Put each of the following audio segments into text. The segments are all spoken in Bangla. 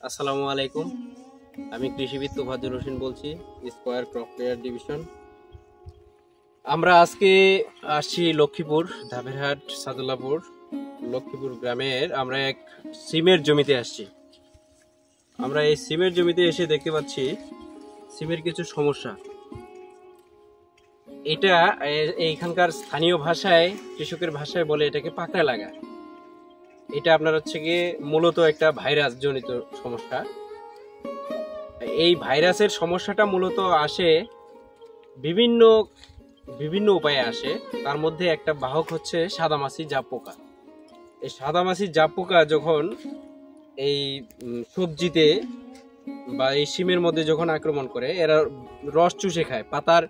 আসসালামু আলাইকুম। আমি কৃষিবিদ তোফাজ্জল হোসেন বলছি, স্কয়ার ক্রপ কেয়ার ডিভিশন। আমরা আজকে আসছি লক্ষ্মীপুর, ধাপেরহাট, সাদুল্লাপুর, লক্ষ্মীপুর গ্রামের আমরা এক সিমের জমিতে আসছি। আমরা এই সিমের জমিতে এসে দেখতে পাচ্ছি সিমের কিছু সমস্যা। এটা এইখানকার স্থানীয় ভাষায়, কৃষকের ভাষায় বলে এটাকে পাকড়া লাগা। এটা আপনার হচ্ছে গিয়ে মূলত একটা ভাইরাস জনিত সমস্যা। এই ভাইরাসের সমস্যাটা মূলত আসে বিভিন্ন বিভিন্ন উপায়ে আসে। তার মধ্যে একটা বাহক হচ্ছে সাদামাছি জাপ পোকা। এই সাদামাছি জাপ পোকা যখন এই সবজিতে বা এই শিমের মধ্যে যখন আক্রমণ করে, এরা রস চুষে খায়, পাতার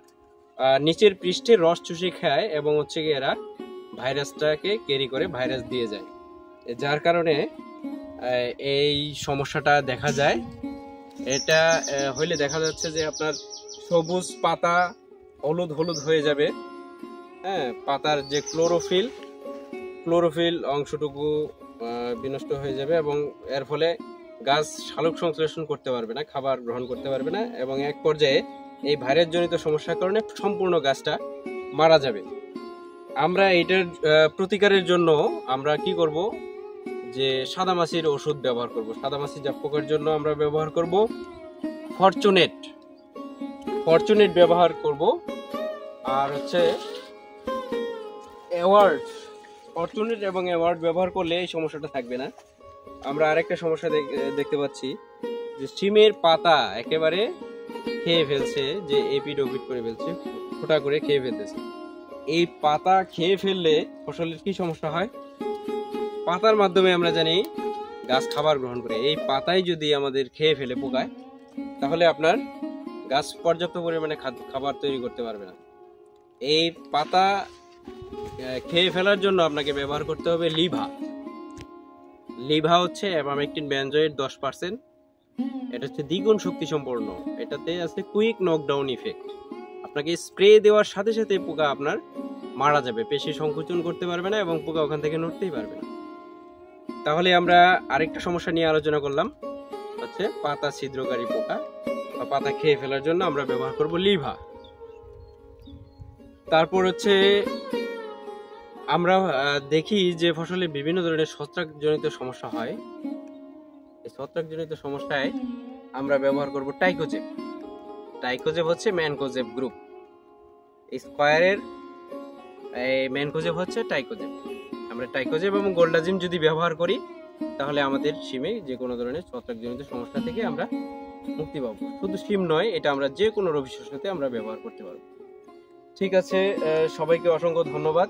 নিচের পৃষ্ঠে রস চুষে খায় এবং হচ্ছে গিয়ে এরা ভাইরাসটাকে ক্যারি করে, ভাইরাস দিয়ে যায়। যার কারণে এই সমস্যাটা দেখা যায়। এটা হইলে দেখা যাচ্ছে যে আপনার সবুজ পাতা হলুদ হলুদ হয়ে যাবে। হ্যাঁ, পাতার যে ক্লোরোফিল অংশটুকু বিনষ্ট হয়ে যাবে এবং এর ফলে গাছ শালক সংশ্লেষণ করতে পারবে না, খাবার গ্রহণ করতে পারবে না এবং এক পর্যায়ে এই ভাইরাস জনিত সমস্যার কারণে সম্পূর্ণ গাছটা মারা যাবে। আমরা এটার প্রতিকারের জন্য আমরা কি করব, যে সাদামাছির ওষুধ ব্যবহার করব। সাদামাছি জাপ পোকার জন্য আমরা ব্যবহার করব ফরচুনেট ব্যবহার করব। আর হচ্ছে ফরচুনেট এবং অ্যাওয়ার্ড ব্যবহার করলে এই সমস্যাটা থাকবে না। আমরা আরেকটা সমস্যা দেখতে পাচ্ছি যে শিমের পাতা একেবারে খেয়ে ফেলছে, যে এপিড ওপিড করে ফেলছে, ফোটা করে খেয়ে ফেলতেছে। এই পাতা খেয়ে ফেললে ফসলের কি সমস্যা হয়? পাতার মাধ্যমে আমরা জানি গাছ খাবার গ্রহণ করে। এই পাতায় যদি আমাদের খেয়ে ফেলে পোকায়, তাহলে আপনার গাছ পর্যাপ্ত পরিমাণে খাবার তৈরি করতে পারবে না। এই পাতা খেয়ে ফেলার জন্য আপনাকে ব্যবহার করতে হবে লিভা হচ্ছে অ্যাবামেকটিন বেনজয়েড 10%। এটা হচ্ছে দ্বিগুণ শক্তি সম্পন্ন। এটাতে আছে কুইক নকডাউন ইফেক্ট। আপনাকে স্প্রে দেওয়ার সাথে সাথে পোকা আপনার মারা যাবে, পেশি সংকুচন করতে পারবে না এবং পোকা ওখান থেকে নড়তেই পারবে না। তাহলে আমরা আরেকটা সমস্যা নিয়ে আলোচনা করলাম, হচ্ছে পাতা ছিদ্রকারী পোকা বা পাতা খেয়ে ফেলার জন্য আমরা ব্যবহার করব লিভা। তারপর হচ্ছে আমরা দেখি যে ফসলে বিভিন্ন ধরনের ছত্রাকজনিত সমস্যা হয়। এই ছত্রাকজনিত সমস্যায় আমরা ব্যবহার করব টাইকোজেব হচ্ছে ম্যানকোজেব গ্রুপ। স্কয়ারের ম্যানকোজেব হচ্ছে টাইকোজেব। আমরা টাইকোজেব এবং গোল্ডাজিম যদি ব্যবহার করি, তাহলে আমাদের শিমে যে কোনো ধরনের ছত্রাকজনিত সমস্যা থেকে আমরা মুক্তি পাবো। শুধু শিম নয়, এটা আমরা যে কোনো রবি শস্যতে আমরা ব্যবহার করতে পারবো। ঠিক আছে, সবাইকে অসংখ্য ধন্যবাদ।